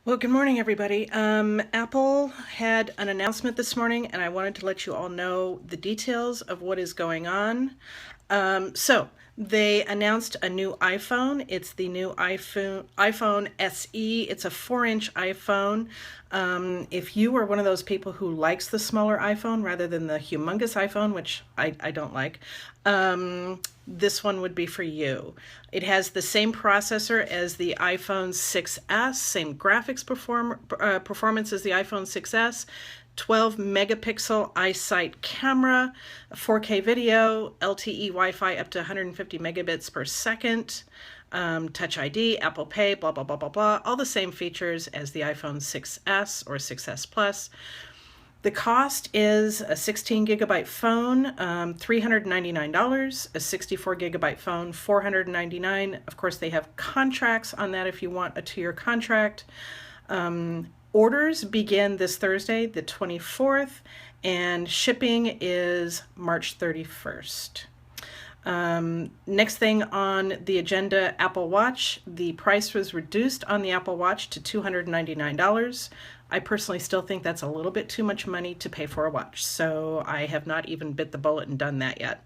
Well, good morning, everybody. Apple had an announcement this morning, and I wanted to let you all know the details of what is going on. So they announced a new iPhone. It's the new iPhone SE. It's a 4-inch iPhone. If you are one of those people who likes the smaller iPhone rather than the humongous iPhone, which I don't like, this one would be for you. It has the same processor as the iPhone 6S, same graphics performance as the iPhone 6S, 12 megapixel iSight camera, 4K video, LTE Wi-Fi up to 150 megabits per second, Touch ID, Apple Pay, blah, blah, blah, blah, blah. All the same features as the iPhone 6S or 6S Plus. The cost is a 16 gigabyte phone, $399, a 64 gigabyte phone, $499. Of course, they have contracts on that if you want a 2-year contract. Orders begin this Thursday, the 24th, and shipping is March 31st. Next thing on the agenda, Apple Watch. The price was reduced on the Apple Watch to $299. I personally still think that's a little bit too much money to pay for a watch, so I have not even bit the bullet and done that yet.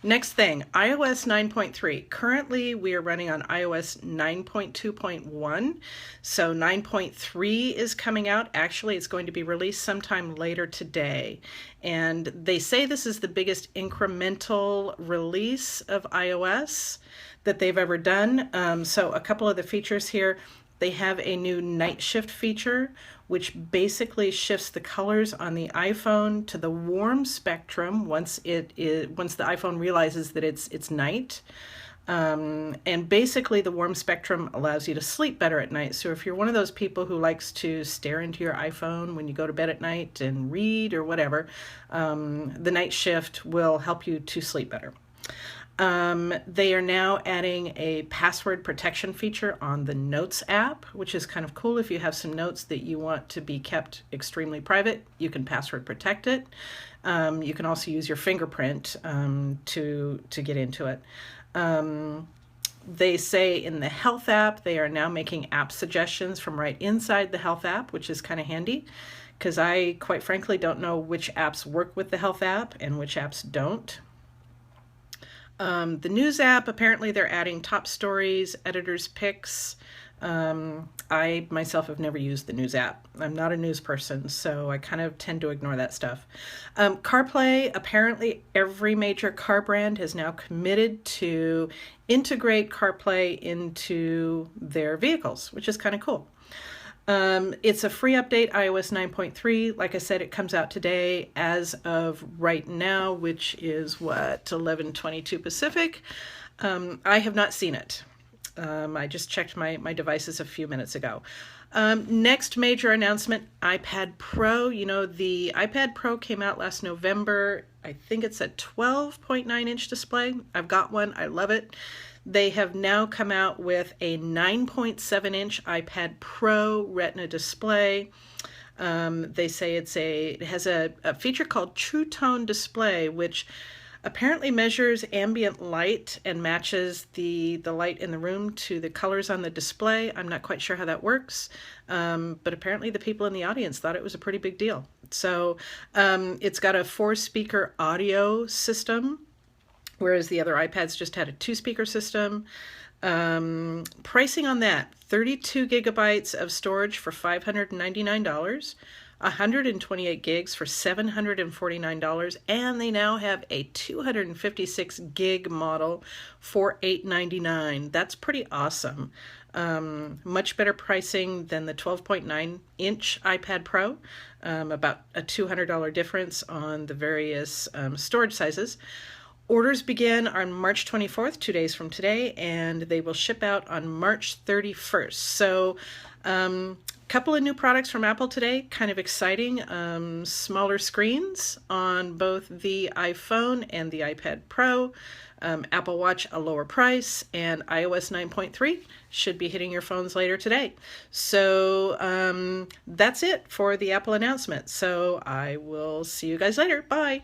Next thing, iOS 9.3. Currently, we are running on iOS 9.2.1, so 9.3 is coming out. Actually, it's going to be released sometime later today, and they say this is the biggest incremental release of iOS that they've ever done. So a couple of the features here. They have a new night shift feature, which basically shifts the colors on the iPhone to the warm spectrum once the iPhone realizes that it's night. And basically the warm spectrum allows you to sleep better at night. So if you're one of those people who likes to stare into your iPhone when you go to bed at night and read or whatever, the night shift will help you to sleep better. They are now adding a password protection feature on the Notes app, which is kind of cool. If you have some notes that you want to be kept extremely private, you can password protect it. You can also use your fingerprint to get into it. They say in the Health app, they are now making app suggestions from right inside the Health app, which is kind of handy because I, quite frankly, don't know which apps work with the Health app and which apps don't. The News app, apparently they're adding top stories, editors' picks. I myself have never used the News app. I'm not a news person, so I kind of tend to ignore that stuff. CarPlay, apparently every major car brand has now committed to integrate CarPlay into their vehicles, which is kind of cool. It's a free update, iOS 9.3. Like I said, it comes out today as of right now, which is what, 11:22 Pacific. I have not seen it. I just checked my devices a few minutes ago. Next major announcement, iPad Pro. You know, the iPad Pro came out last November. I think it's a 12.9-inch display. I've got one. I love it. They have now come out with a 9.7-inch iPad Pro Retina display. They say it has a feature called True Tone Display, which apparently measures ambient light and matches the light in the room to the colors on the display. I'm not quite sure how that works, but apparently the people in the audience thought it was a pretty big deal. So it's got a 4-speaker audio system, whereas the other iPads just had a 2-speaker system. Pricing on that, 32 gigabytes of storage for $599, 128 gigs for $749, and they now have a 256 gig model for $899. That's pretty awesome. Much better pricing than the 12.9-inch iPad Pro, about a $200 difference on the various storage sizes. Orders begin on March 24th, 2 days from today, and they will ship out on March 31st. So couple of new products from Apple today, kind of exciting. Smaller screens on both the iPhone and the iPad Pro. Apple Watch, a lower price, and iOS 9.3 should be hitting your phones later today. So that's it for the Apple announcement. So I will see you guys later. Bye.